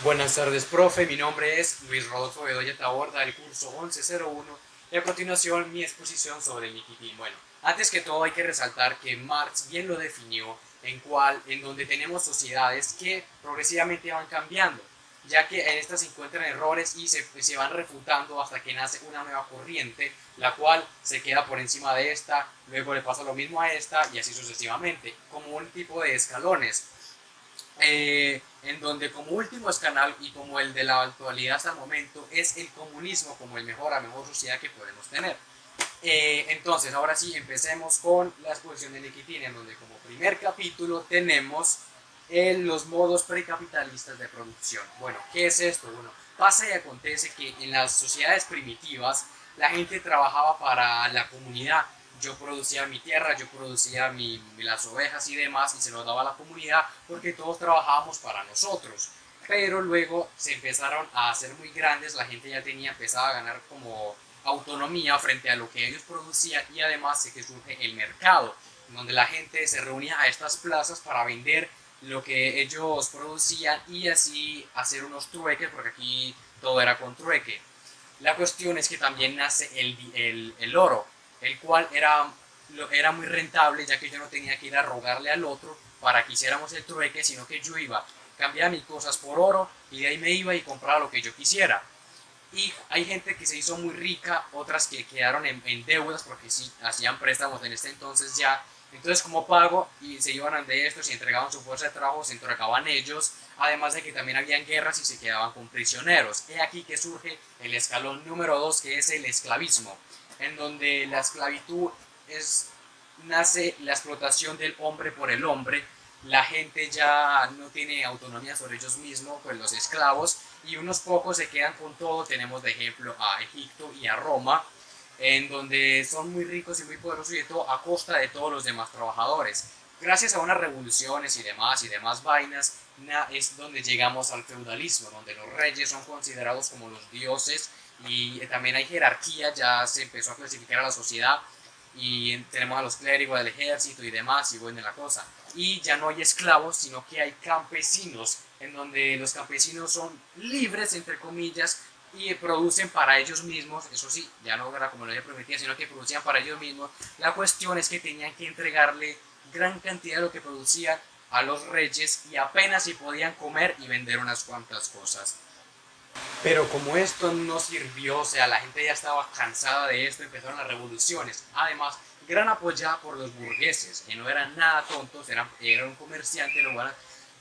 Buenas tardes, profe. Mi nombre es Luis Rodolfo Bedoya Taborda del curso 1101 y a continuación mi exposición sobre el Nikitin. Bueno, antes que todo hay que resaltar que Marx bien lo definió en donde tenemos sociedades que progresivamente van cambiando, ya que en estas se encuentran errores y se van refutando hasta que nace una nueva corriente, la cual se queda por encima de esta, luego le pasa lo mismo a esta y así sucesivamente, como un tipo de escalones en donde como último escanal y como el de la actualidad hasta el momento es el comunismo como la mejor sociedad que podemos tener. Entonces, ahora sí, empecemos con la exposición de Nikitin, en donde como primer capítulo tenemos los modos precapitalistas de producción. Bueno, ¿qué es esto? Bueno, pasa y acontece que en las sociedades primitivas la gente trabajaba para la comunidad. Yo producía mi tierra, yo producía las ovejas y demás y se lo daba a la comunidad porque todos trabajábamos para nosotros. Pero luego se empezaron a hacer muy grandes, la gente ya empezaba a ganar como autonomía frente a lo que ellos producían y además de que surge el mercado, donde la gente se reunía a estas plazas para vender lo que ellos producían y así hacer unos trueques, porque aquí todo era con trueque. La cuestión es que también nace el oro, el cual era muy rentable, ya que yo no tenía que ir a rogarle al otro para que hiciéramos el trueque, sino que yo iba, cambiaba mis cosas por oro y de ahí me iba y compraba lo que yo quisiera. Y hay gente que se hizo muy rica, otras que quedaron en deudas porque sí hacían préstamos en este entonces ya. Entonces, como pago, y se iban de estos y entregaban su fuerza de trabajo, se entregaban ellos, además de que también habían guerras y se quedaban con prisioneros. He aquí que surge el escalón número 2, que es el esclavismo, en donde la esclavitud es, nace la explotación del hombre por el hombre. La gente ya no tiene autonomía sobre ellos mismos, pues los esclavos, y unos pocos se quedan con todo. Tenemos de ejemplo a Egipto y a Roma, en donde son muy ricos y muy poderosos y de todo a costa de todos los demás trabajadores. Gracias a unas revoluciones y demás vainas, es donde llegamos al feudalismo, donde los reyes son considerados como los dioses y también hay jerarquía, ya se empezó a clasificar a la sociedad y tenemos a los clérigos del ejército y demás, y bueno, la cosa. Y ya no hay esclavos, sino que hay campesinos, en donde los campesinos son libres, entre comillas, y producen para ellos mismos. Eso sí, ya no era como lo había prometido, sino que producían para ellos mismos. La cuestión es que tenían que entregarle gran cantidad de lo que producían a los reyes y apenas si podían comer y vender unas cuantas cosas. Pero como esto no sirvió, o sea, la gente ya estaba cansada de esto, empezaron las revoluciones. Además, gran apoyada por los burgueses, que no eran nada tontos, eran un comerciante,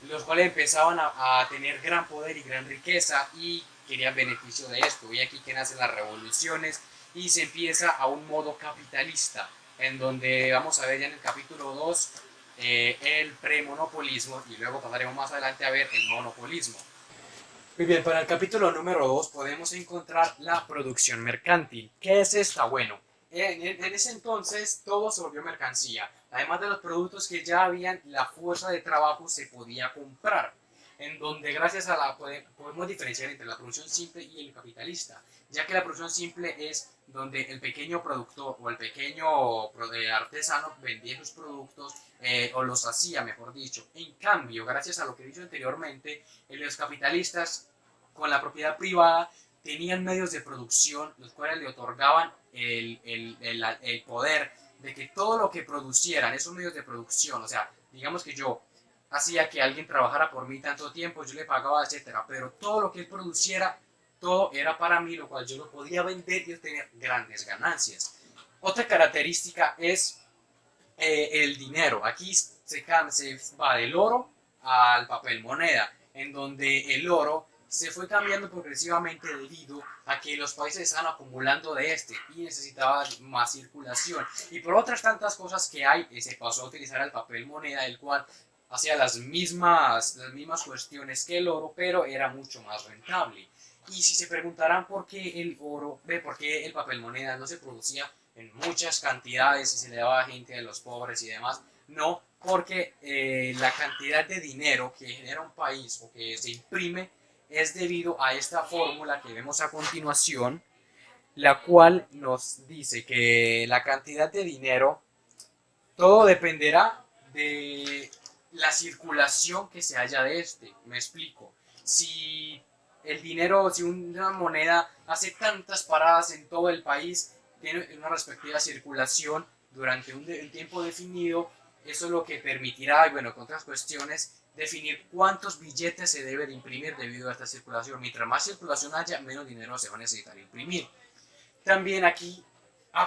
los cuales empezaban a tener gran poder y gran riqueza y querían beneficio de esto. Y aquí que nacen las revoluciones y se empieza a un modo capitalista, en donde vamos a ver ya en el capítulo 2 el premonopolismo y luego pasaremos más adelante a ver el monopolismo. Muy bien, para el capítulo número 2 podemos encontrar la producción mercantil. ¿Qué es esta? Bueno, en ese entonces todo se volvió mercancía. Además de los productos que ya habían, la fuerza de trabajo se podía comprar. En donde gracias a podemos diferenciar entre la producción simple y el capitalista, ya que la producción simple es donde el pequeño productor o el pequeño artesano vendía sus productos o los hacía, mejor dicho. En cambio, gracias a lo que he dicho anteriormente, los capitalistas con la propiedad privada tenían medios de producción los cuales le otorgaban el poder de que todo lo que producieran, esos medios de producción, o sea, digamos que yo hacía que alguien trabajara por mí tanto tiempo, yo le pagaba, etcétera, pero todo lo que él produciera, todo era para mí, lo cual yo lo podía vender y obtener grandes ganancias. Otra característica es el dinero. Aquí se va del oro al papel moneda, en donde el oro se fue cambiando progresivamente debido a que los países estaban acumulando de este y necesitaban más circulación. Y por otras tantas cosas que hay, se pasó a utilizar el papel moneda, el cual hacía las mismas cuestiones que el oro, pero era mucho más rentable. Y si se preguntarán por qué el oro, por qué el papel moneda no se producía en muchas cantidades y se le daba a gente de los pobres y demás, no, porque la cantidad de dinero que genera un país o que se imprime es debido a esta fórmula que vemos a continuación, la cual nos dice que la cantidad de dinero, todo dependerá de la circulación que se haya de este. Me explico. si el dinero, si una moneda hace tantas paradas en todo el país, tiene una respectiva circulación durante un tiempo definido, eso es lo que permitirá, y bueno, con otras cuestiones, definir cuántos billetes se debe de imprimir debido a esta circulación. Mientras más circulación haya, menos dinero se va a necesitar imprimir. También aquí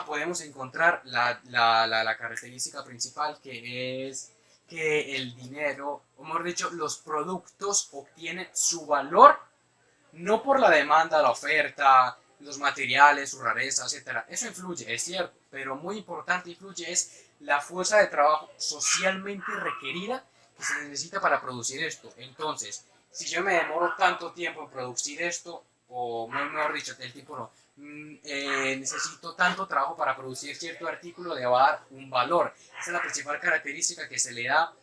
podemos encontrar la característica principal, que es que el dinero, o mejor dicho, los productos obtienen su valor no por la demanda, la oferta, los materiales, su rareza, etcétera. Eso influye, es cierto, pero muy importante influye es la fuerza de trabajo socialmente requerida que se necesita para producir esto. Entonces, si yo me demoro tanto tiempo en producir esto, o mejor dicho, el tipo no, necesito tanto trabajo para producir cierto artículo, le va a dar un valor. Esa es la principal característica que se le da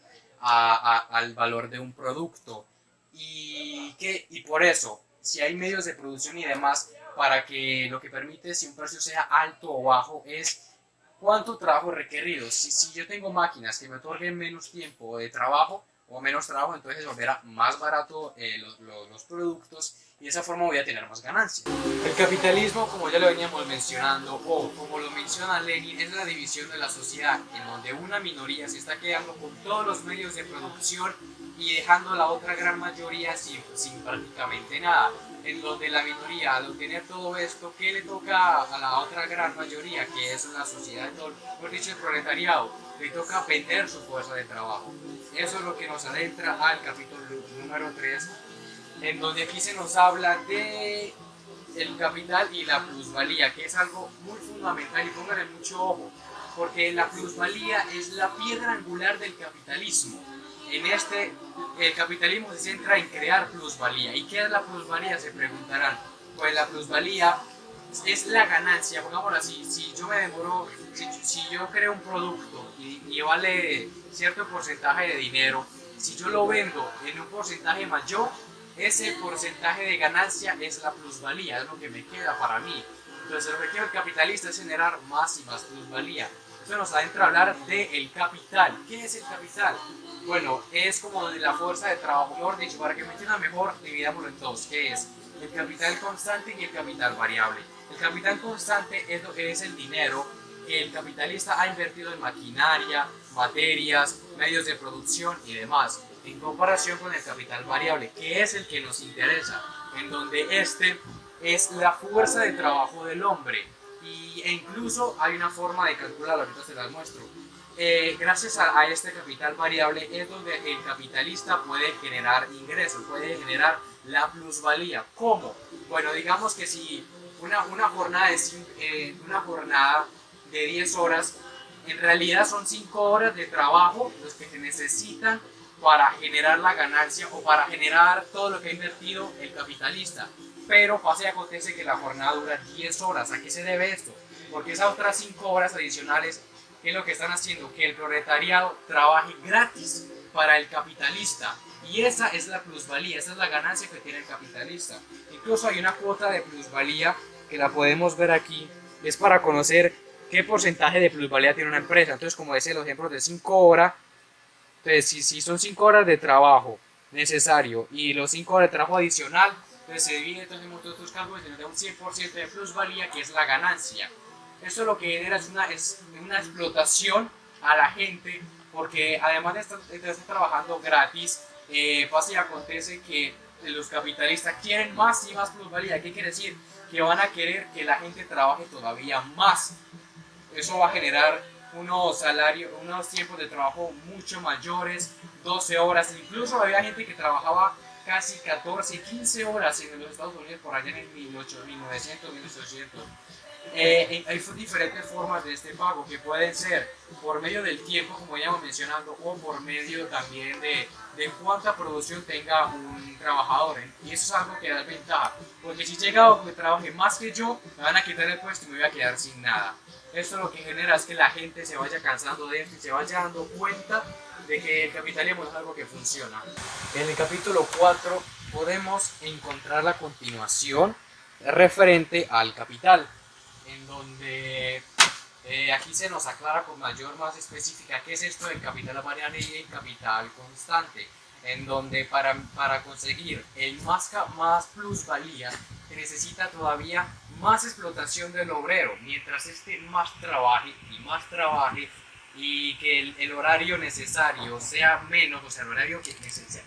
al valor de un producto. Y por eso, si hay medios de producción y demás, para que lo que permite si un precio sea alto o bajo es cuánto trabajo requerido. Si yo tengo máquinas que me otorguen menos tiempo de trabajo o menos trabajo, entonces volverá más barato los productos y de esa forma voy a tener más ganancias. El capitalismo, como ya lo veníamos mencionando, o como lo menciona Lenin, es la división de la sociedad en donde una minoría se está quedando con todos los medios de producción y dejando a la otra gran mayoría sin prácticamente nada. En donde la minoría, al obtener todo esto, ¿qué le toca a la otra gran mayoría, que es la sociedad, por dicho el proletariado? Le toca vender su fuerza de trabajo. Eso es lo que nos adentra al capítulo número 3, en donde aquí se nos habla de el capital y la plusvalía, que es algo muy fundamental y pónganle mucho ojo, porque la plusvalía es la piedra angular del capitalismo. El capitalismo se centra en crear plusvalía. ¿Y qué es la plusvalía? Se preguntarán. Pues la plusvalía es la ganancia, pongámoslo así. Si yo me demoro, si yo creo un producto y vale cierto porcentaje de dinero, si yo lo vendo en un porcentaje mayor, ese porcentaje de ganancia es la plusvalía, es lo que me queda para mí. Entonces el objetivo del capitalista es generar más y más plusvalía. Esto nos adentra a hablar del capital. ¿Qué es el capital? Bueno, es como de la fuerza de trabajo. Mejor dicho, para que me entienda mejor, dividámoslo en dos. ¿Qué es? El capital constante y el capital variable. El capital constante es el dinero que el capitalista ha invertido en maquinaria, materias, medios de producción y demás, en comparación con el capital variable, que es el que nos interesa, en donde este es la fuerza de trabajo del hombre. E incluso hay una forma de calcularlo, ahorita se las muestro. Gracias a este capital variable es donde el capitalista puede generar ingresos, puede generar la plusvalía. ¿Cómo? Bueno, digamos que si una jornada de 10 horas, en realidad son 5 horas de trabajo los que se necesitan para generar la ganancia o para generar todo lo que ha invertido el capitalista. Pero pasa y acontece que la jornada dura 10 horas. ¿A qué se debe esto? Porque esas otras 5 horas adicionales, ¿qué es lo que están haciendo? Que el proletariado trabaje gratis para el capitalista. Y esa es la plusvalía, esa es la ganancia que tiene el capitalista. Incluso hay una cuota de plusvalía que la podemos ver aquí. Es para conocer qué porcentaje de plusvalía tiene una empresa. Entonces, como decía, los ejemplos de 5 horas. Entonces, si son 5 horas de trabajo necesario y los 5 horas de trabajo adicional, entonces se divide entonces en todos estos cálculos y nos da un 100% de plusvalía, que es la ganancia. Esto lo que genera es una explotación a la gente, porque además de estar trabajando gratis, pasa y acontece que los capitalistas quieren más y más plusvalía. ¿Qué quiere decir? Que van a querer que la gente trabaje todavía más. Eso va a generar unos tiempos de trabajo mucho mayores, 12 horas. Incluso había gente que trabajaba casi 14, 15 horas en los Estados Unidos por allá en 1900, 1800. Hay diferentes formas de este pago que pueden ser por medio del tiempo, como ya hemos mencionado, o por medio también de cuánta producción tenga un trabajador. Y eso es algo que da ventaja, porque si llega a que trabaje más que yo, me van a quitar el puesto y me voy a quedar sin nada. Esto lo que genera es que la gente se vaya cansando de esto y se vaya dando cuenta de que el capitalismo es algo que funciona. En el capítulo 4 podemos encontrar la continuación referente al capital, en donde aquí se nos aclara con más específica qué es esto del capital variable y el capital constante. en donde para conseguir el más plusvalía se necesita todavía más explotación del obrero, mientras este más trabaje y que el horario necesario sea menos, o sea, el horario que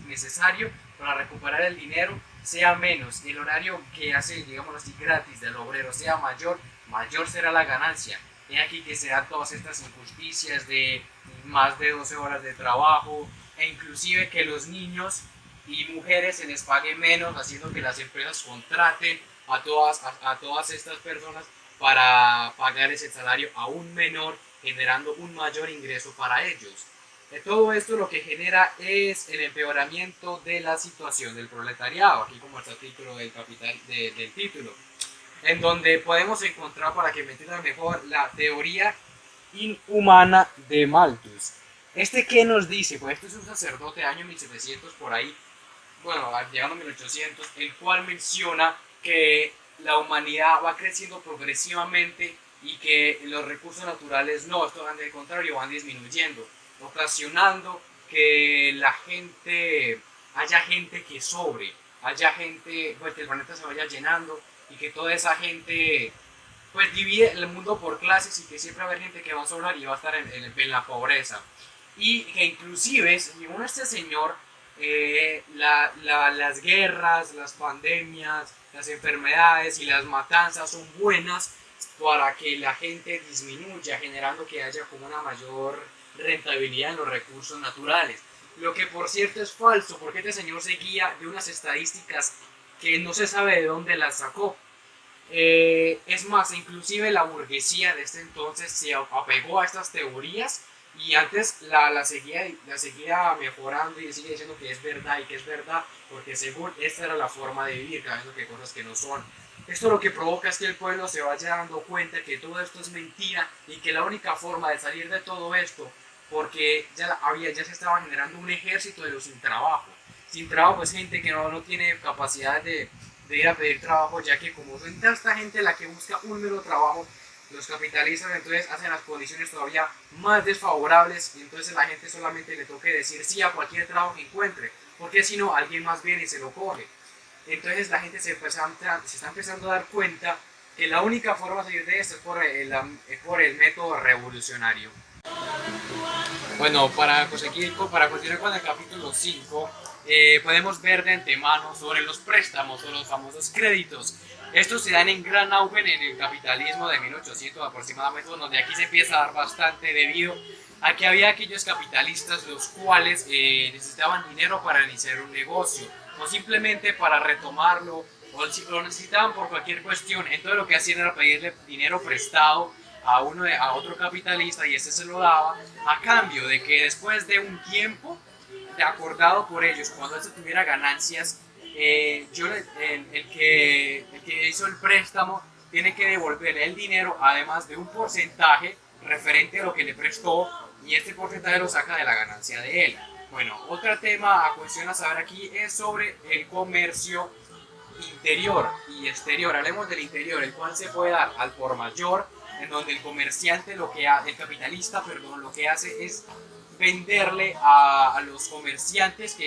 necesario para recuperar el dinero sea menos y el horario que hace, digamos así, gratis del obrero sea mayor, mayor será la ganancia. Y aquí que se dan todas estas injusticias de más de 12 horas de trabajo e inclusive que los niños y mujeres se les pague menos, haciendo que las empresas contraten a todas estas personas para pagar ese salario aún menor, generando un mayor ingreso para ellos. De todo esto lo que genera es el empeoramiento de la situación del proletariado, aquí como está el título del del título, en donde podemos encontrar, para que me entiendan mejor, la teoría inhumana de Malthus. ¿Este qué nos dice? Pues este es un sacerdote año 1700 por ahí, bueno, llegando a 1800, el cual menciona que la humanidad va creciendo progresivamente y que los recursos naturales no, esto van del contrario, van disminuyendo, ocasionando que la gente, haya gente que sobre, haya gente, pues que el planeta se vaya llenando y que toda esa gente pues divide el mundo por clases y que siempre va a haber gente que va a sobrar y va a estar en la pobreza. Y que inclusive, según este señor, las guerras, las pandemias, las enfermedades y las matanzas son buenas para que la gente disminuya, generando que haya como una mayor rentabilidad en los recursos naturales. Lo que por cierto es falso, porque este señor se guía de unas estadísticas que no se sabe de dónde las sacó. Es más, inclusive la burguesía de este entonces se apegó a estas teorías y antes la seguía mejorando y sigue diciendo que es verdad y que es verdad, porque según esta era la forma de vivir, sabiendo que cosas que no son. Esto lo que provoca es que el pueblo se vaya dando cuenta que todo esto es mentira y que la única forma de salir de todo esto, porque ya se estaba generando un ejército de los sin trabajo. Sin trabajo es gente que no tiene capacidad de ir a pedir trabajo, ya que como son tanta gente la que busca un mero trabajo, los capitalistas entonces hacen las condiciones todavía más desfavorables y entonces la gente solamente le toque decir sí a cualquier trabajo que encuentre, porque si no alguien más viene y se lo coge. Entonces la gente se está empezando a dar cuenta que la única forma de salir de esto es por el método revolucionario. Bueno, para continuar con el capítulo 5, podemos ver de antemano sobre los préstamos o los famosos créditos. Estos se dan en gran auge en el capitalismo de 1800 aproximadamente, donde aquí se empieza a dar bastante debido a que había aquellos capitalistas los cuales necesitaban dinero para iniciar un negocio o simplemente para retomarlo o lo necesitaban por cualquier cuestión. Entonces lo que hacían era pedirle dinero prestado a otro capitalista y este se lo daba a cambio de que después de un tiempo de acordado por ellos, cuando este tuviera ganancias, el que hizo el préstamo tiene que devolverle el dinero, además de un porcentaje referente a lo que le prestó, y este porcentaje lo saca de la ganancia de él. Bueno, otro tema a cuestión a saber aquí es sobre el comercio interior y exterior. Hablemos del interior, el cual se puede dar al por mayor, en donde el comerciante, el capitalista, perdón, lo que hace es venderle a los comerciantes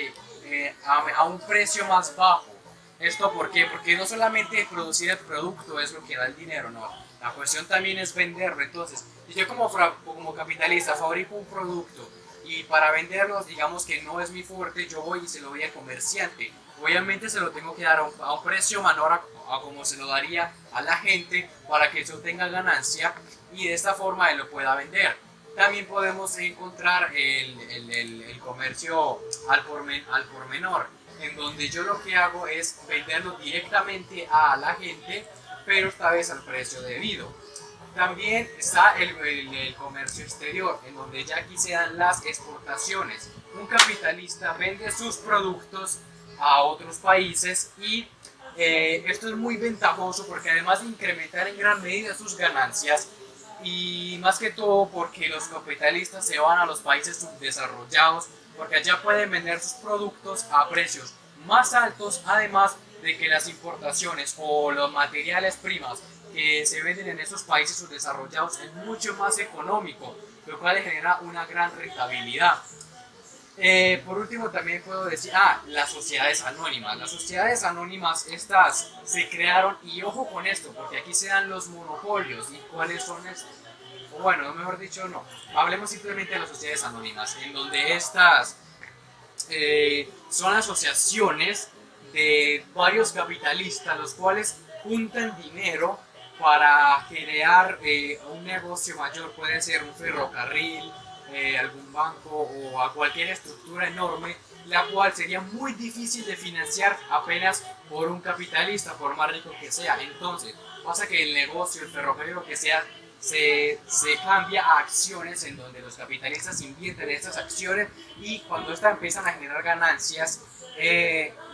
a un precio más bajo. ¿Esto por qué? Porque no solamente producir el producto es lo que da el dinero, no. La cuestión también es venderlo. Entonces, si yo como capitalista fabrico un producto y para venderlo, digamos que no es mi fuerte, yo voy y se lo doy al comerciante. Obviamente se lo tengo que dar a un precio menor a como se lo daría a la gente para que eso tenga ganancia y de esta forma él lo pueda vender. También podemos encontrar el comercio al por menor, en donde yo lo que hago es venderlo directamente a la gente, pero esta vez al precio debido. También está el comercio exterior, en donde ya aquí se dan las exportaciones. Un capitalista vende sus productos a otros países y esto es muy ventajoso porque además de incrementar en gran medida sus ganancias, y más que todo porque los capitalistas se van a los países subdesarrollados porque allá pueden vender sus productos a precios más altos, además de que las importaciones o los materiales primas que se venden en esos países subdesarrollados es mucho más económico, lo cual genera una gran rentabilidad. Por último también puedo decir, las sociedades anónimas. Las sociedades anónimas, estas se crearon, y ojo con esto, porque aquí se dan los monopolios. ¿Y cuáles son estos? O bueno, mejor dicho, no. Hablemos simplemente de las sociedades anónimas, en donde estas son asociaciones de varios capitalistas, los cuales juntan dinero para crear un negocio mayor. Puede ser un ferrocarril, algún banco o a cualquier estructura enorme, la cual sería muy difícil de financiar apenas por un capitalista, por más rico que sea. Entonces pasa que el negocio, el ferrocarril, lo que sea, se cambia a acciones, en donde los capitalistas invierten en estas acciones, y cuando estas empiezan a generar ganancias,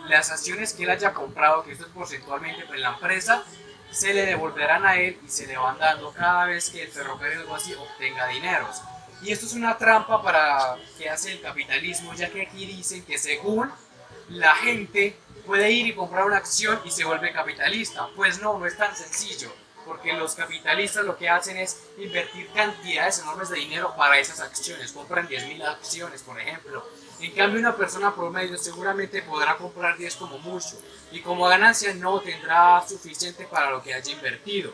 las acciones que él haya comprado, que esto es porcentualmente en la empresa, se le devolverán a él y se le van dando cada vez que el ferrocarril o algo así obtenga dineros. Y esto es una trampa para que hace el capitalismo, ya que aquí dicen que según la gente puede ir y comprar una acción y se vuelve capitalista. Pues no, no es tan sencillo, porque los capitalistas lo que hacen es invertir cantidades enormes de dinero para esas acciones. Compran 10.000 acciones, por ejemplo. En cambio, una persona promedio seguramente podrá comprar 10 como mucho, y como ganancia no tendrá suficiente para lo que haya invertido.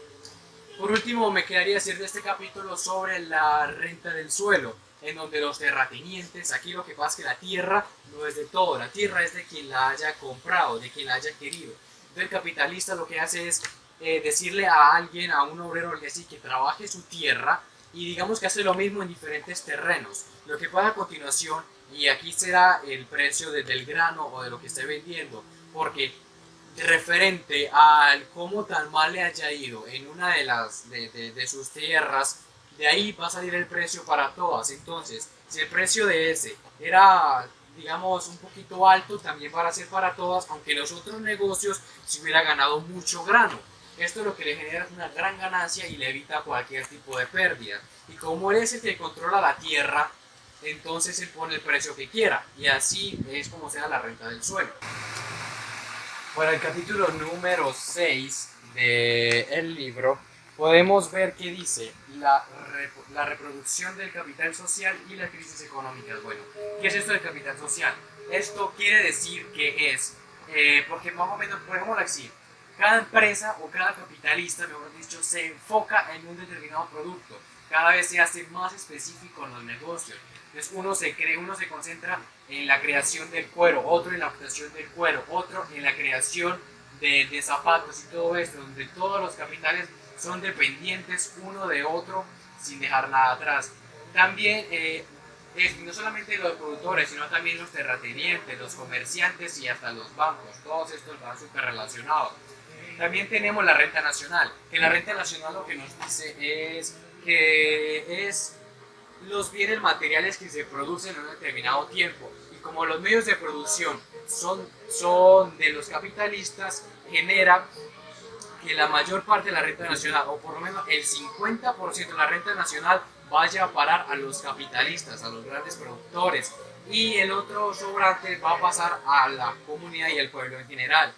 Por último, me quedaría decir de este capítulo sobre la renta del suelo, en donde los terratenientes, aquí lo que pasa es que la tierra no es de todo, la tierra es de quien la haya comprado, de quien la haya querido. Entonces el capitalista lo que hace es decirle a alguien, a un obrero, que trabaje su tierra, y digamos que hace lo mismo en diferentes terrenos. Lo que pasa a continuación, y aquí será el precio del grano o de lo que esté vendiendo, porque referente al cómo tan mal le haya ido en una de sus tierras, de ahí va a salir el precio para todas. Entonces, si el precio de ese era, digamos, un poquito alto, también va a ser para todas, aunque los otros negocios se hubiera ganado mucho grano. Esto lo que le genera es una gran ganancia y le evita cualquier tipo de pérdida. Y como él es el que controla la tierra, entonces él pone el precio que quiera, y así es como se da la renta del suelo. Para el capítulo número 6 del libro, podemos ver que dice la reproducción del capital social y las crisis económicas. Bueno, ¿qué es esto del capital social? Esto quiere decir que es, porque más o menos, podemos decir, cada empresa o cada capitalista, mejor dicho, se enfoca en un determinado producto. Cada vez se hace más específico en los negocios. Entonces uno se concentra en la creación del cuero, otro en la obtención del cuero, otro en la creación de zapatos y todo esto, donde todos los capitales son dependientes uno de otro sin dejar nada atrás. También no solamente los productores, sino también los terratenientes, los comerciantes y hasta los bancos, todos estos van súper relacionados. También tenemos la renta nacional, que la renta nacional lo que nos dice es que es los bienes materiales que se producen en un determinado tiempo, y como los medios de producción son de los capitalistas, genera que la mayor parte de la renta nacional, o por lo menos el 50% de la renta nacional, vaya a parar a los capitalistas, a los grandes productores, y el otro sobrante va a pasar a la comunidad y al pueblo en general.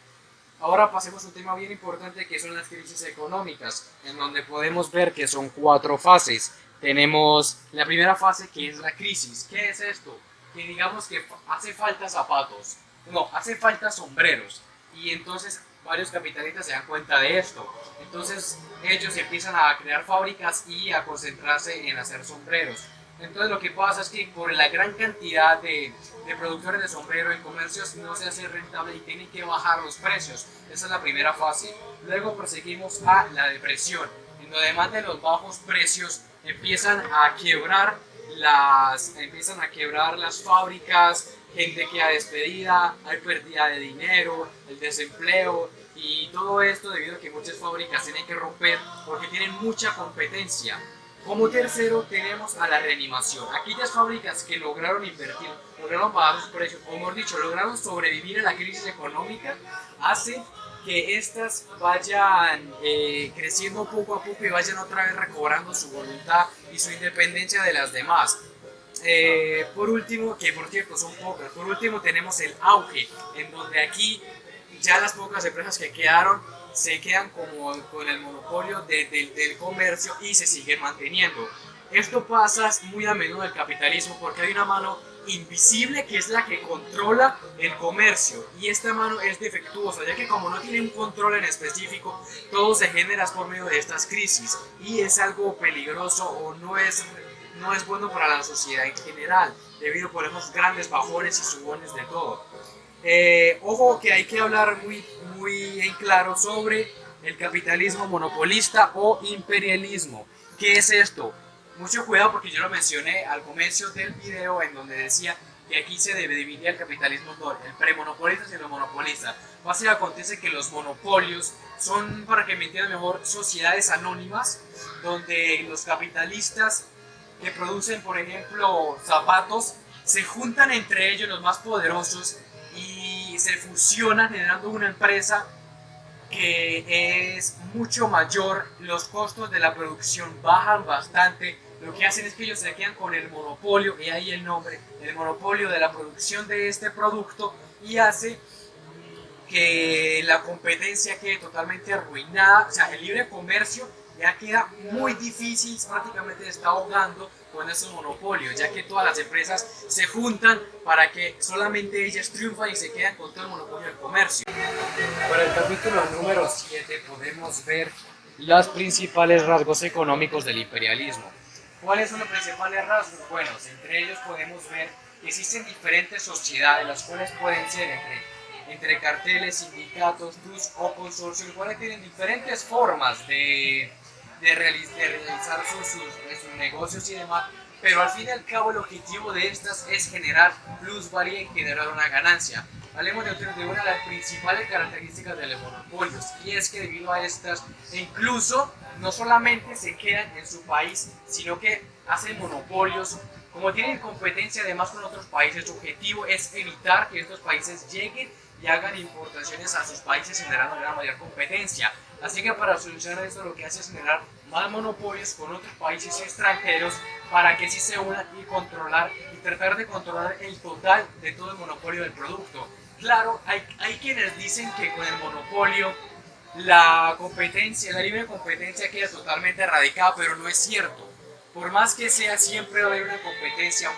Ahora pasemos a un tema bien importante, que son las crisis económicas, en donde podemos ver que son 4 fases. Tenemos la primera fase, que es la crisis. ¿Qué es esto? Que digamos que hace falta zapatos, no, hace falta sombreros, y entonces varios capitalistas se dan cuenta de esto. Entonces ellos empiezan a crear fábricas y a concentrarse en hacer sombreros. Entonces lo que pasa es que por la gran cantidad de productores de sombrero en comercios no se hace rentable y tienen que bajar los precios. Esa es la primera fase. Luego proseguimos a la depresión, en donde además de los bajos precios empiezan a quebrar las fábricas, gente queda despedida, hay pérdida de dinero, el desempleo, y todo esto debido a que muchas fábricas tienen que romper porque tienen mucha competencia. Como tercero tenemos a la reanimación, aquellas fábricas que lograron invertir, lograron bajar sus precios, o mejor dicho, lograron sobrevivir a la crisis económica, hacen que estas vayan creciendo poco a poco y vayan otra vez recobrando su voluntad y su independencia de las demás. Por último, que por cierto son pocas, por último tenemos el auge, en donde aquí ya las pocas empresas que quedaron se quedan como con el monopolio del comercio y se siguen manteniendo. Esto pasa muy a menudo en el capitalismo, porque hay una mano invisible que es la que controla el comercio, y esta mano es defectuosa, ya que como no tiene un control en específico, todo se genera por medio de estas crisis y es algo peligroso o no es bueno para la sociedad en general, debido por esos grandes bajones y subones de todo. Ojo que hay que hablar muy en claro sobre el capitalismo monopolista o imperialismo. ¿Qué es esto? Mucho cuidado porque yo lo mencioné al comienzo del video en donde decía que aquí se dividía el capitalismo en dos, el premonopolista y el monopolista. Básicamente acontece que los monopolios son, para que me entiendan mejor, sociedades anónimas donde los capitalistas que producen, por ejemplo, zapatos, se juntan entre ellos los más poderosos y se fusionan generando una empresa que es mucho mayor, los costos de la producción bajan bastante, lo que hacen es que ellos se quedan con el monopolio, y ahí el nombre, el monopolio de la producción de este producto, y hace que la competencia quede totalmente arruinada, o sea, el libre comercio ya queda muy difícil, prácticamente se está ahogando con esos monopolios, ya que todas las empresas se juntan para que solamente ellas triunfan y se quedan con todo el monopolio del comercio. Para el capítulo número 7 podemos ver los principales rasgos económicos del imperialismo. ¿Cuáles son los principales rasgos? Bueno, entre ellos podemos ver que existen diferentes sociedades, las cuales pueden ser entre carteles, sindicatos, trust o consorcios, los cuales tienen diferentes formas de realizar sus negocios y demás, pero al fin y al cabo el objetivo de estas es generar plusvalía y generar una ganancia. Hablemos de una de las principales características de los monopolios, y es que debido a estas, incluso no solamente se quedan en su país, sino que hacen monopolios. Como tienen competencia además con otros países, su objetivo es evitar que estos países lleguen y hagan importaciones a sus países, generando una mayor competencia. Así que para solucionar esto, lo que hace es generar más monopolios con otros países extranjeros para que sí se unan y controlar y tratar de controlar el total de todo el monopolio del producto. Claro, hay quienes dicen que con el monopolio la competencia, la libre competencia queda totalmente erradicada, pero no es cierto. Por más que sea, siempre va a haber una competencia,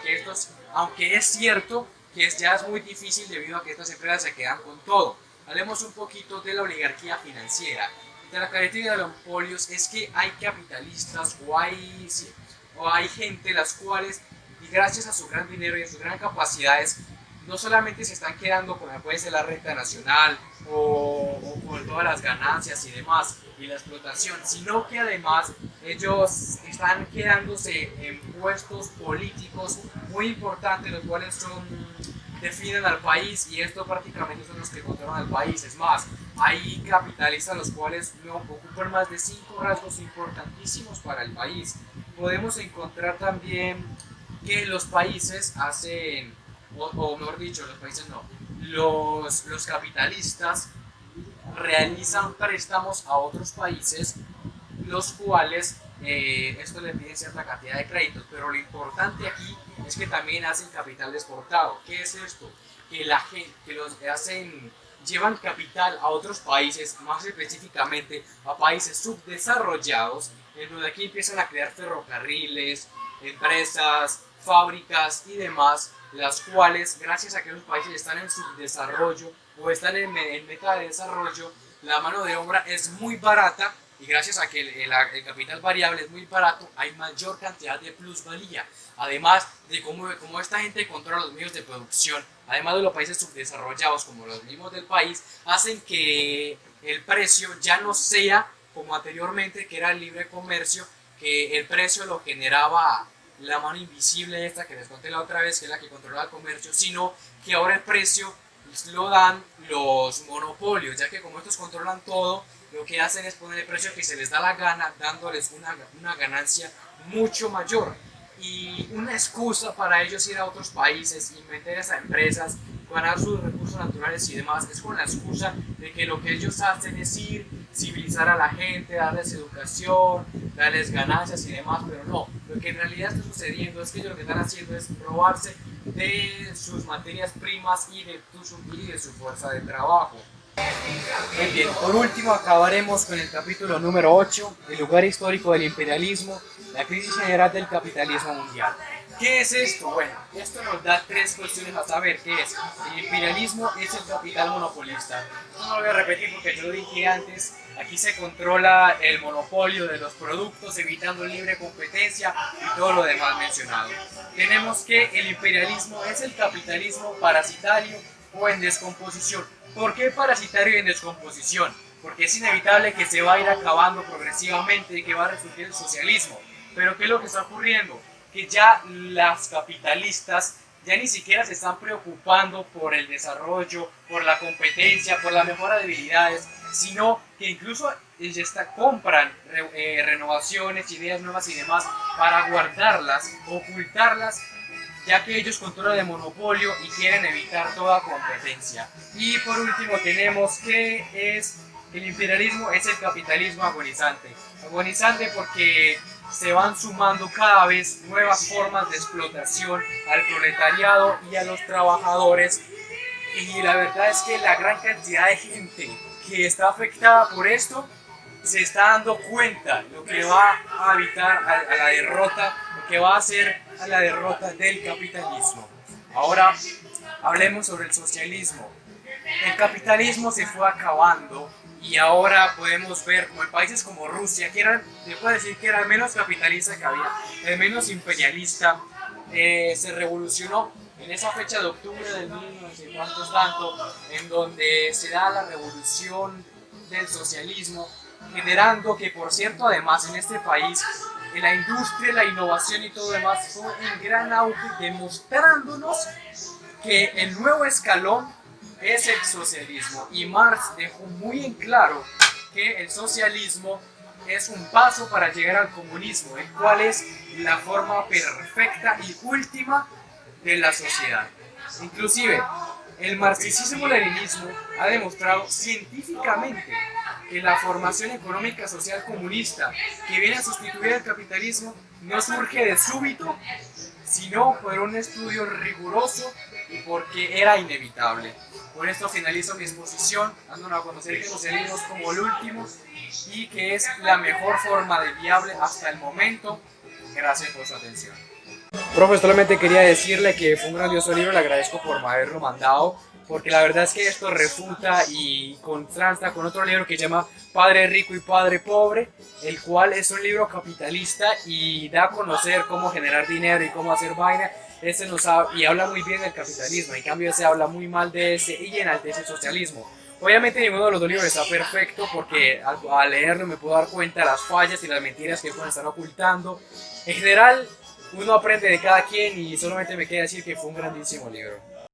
aunque es cierto que ya es muy difícil debido a que estas empresas se quedan con todo. Hablemos un poquito de la oligarquía financiera. De la característica de los monopolios es que hay capitalistas o hay gente las cuales, y gracias a su gran dinero y a sus grandes capacidades, no solamente se están quedando con puede ser la renta nacional o con todas las ganancias y demás y la explotación, sino que además ellos están quedándose en puestos políticos muy importantes, los cuales definen al país, y esto prácticamente son los que controlan al país. Es más, hay capitalistas los cuales ocupan más de 5 rasgos importantísimos para el país. Podemos encontrar también que los países hacen, o mejor dicho, los países no, los capitalistas realizan préstamos a otros países, los cuales esto le piden cierta cantidad de créditos, pero lo importante aquí es que también hacen capital exportado. ¿Qué es esto? Que la gente llevan capital a otros países, más específicamente a países subdesarrollados, en donde aquí empiezan a crear ferrocarriles, empresas, fábricas y demás, las cuales, gracias a que los países están en subdesarrollo o están en meta de desarrollo, la mano de obra es muy barata, y gracias a que el capital variable es muy barato, hay mayor cantidad de plusvalía. Además de cómo esta gente controla los medios de producción, además de los países subdesarrollados como los mismos del país, hacen que el precio ya no sea como anteriormente, que era el libre comercio, que el precio lo generaba la mano invisible esta que les conté la otra vez, que es la que controla el comercio, sino que ahora el precio lo dan los monopolios, ya que como estos controlan todo, lo que hacen es poner el precio que se les da la gana, dándoles una ganancia mucho mayor. Y una excusa para ellos ir a otros países y meterse a empresas, ganar sus recursos naturales y demás, es con la excusa de que lo que ellos hacen es ir, civilizar a la gente, darles educación, darles ganancias y demás, pero no, lo que en realidad está sucediendo es que ellos lo que están haciendo es robarse de sus materias primas y de su fuerza de trabajo. Muy bien, por último acabaremos con el capítulo número 8, el lugar histórico del imperialismo, la crisis general del capitalismo mundial. ¿Qué es esto? Bueno, esto nos da tres cuestiones a saber. ¿Qué es? El imperialismo es el capital monopolista. No lo voy a repetir porque yo lo dije antes. Aquí se controla el monopolio de los productos, evitando libre competencia y todo lo demás mencionado. Tenemos que el imperialismo es el capitalismo parasitario o en descomposición. ¿Por qué parasitario y en descomposición? Porque es inevitable que se va a ir acabando progresivamente y que va a resurgir el socialismo. Pero ¿qué es lo que está ocurriendo? Que ya las capitalistas ya ni siquiera se están preocupando por el desarrollo, por la competencia, por la mejora de habilidades, sino que incluso compran renovaciones, ideas nuevas y demás para guardarlas, ocultarlas, ya que ellos controlan el monopolio y quieren evitar toda competencia. Y por último tenemos que el imperialismo es el capitalismo agonizante. Agonizante porque se van sumando cada vez nuevas formas de explotación al proletariado y a los trabajadores, y la verdad es que la gran cantidad de gente que está afectada por esto se está dando cuenta lo que va a evitar a la derrota, lo que va a hacer a la derrota del capitalismo. Ahora hablemos sobre el socialismo. El capitalismo se fue acabando y ahora podemos ver como en países como Rusia, que se puede decir que era el menos capitalista que había, el menos imperialista, se revolucionó en esa fecha de octubre del 1900 tanto, en donde se da la revolución del socialismo, generando que, por cierto, además en este país la industria, la innovación y todo demás fue en gran auge, demostrándonos que el nuevo escalón es el socialismo, y Marx dejó muy en claro que el socialismo es un paso para llegar al comunismo, el cual es la forma perfecta y última de la sociedad. Inclusive, el marxismo-leninismo ha demostrado científicamente que la formación económica social comunista que viene a sustituir al capitalismo no surge de súbito, sino por un estudio riguroso y porque era inevitable. Con esto finalizo mi exposición, dando a conocer que el socialismo es como el último y que es la mejor forma de viable hasta el momento. Gracias por su atención. Profe, solamente quería decirle que fue un grandioso libro, le agradezco por haberlo mandado, porque la verdad es que esto refuta y contrasta con otro libro que se llama Padre Rico y Padre Pobre, el cual es un libro capitalista y da a conocer cómo generar dinero y cómo hacer vaina. Y habla muy bien del capitalismo, en cambio ese habla muy mal de ese y enaltece el socialismo. Obviamente ninguno de los dos libros está perfecto, porque al leerlo me puedo dar cuenta de las fallas y las mentiras que pueden estar ocultando. En general, uno aprende de cada quien y solamente me queda decir que fue un grandísimo libro.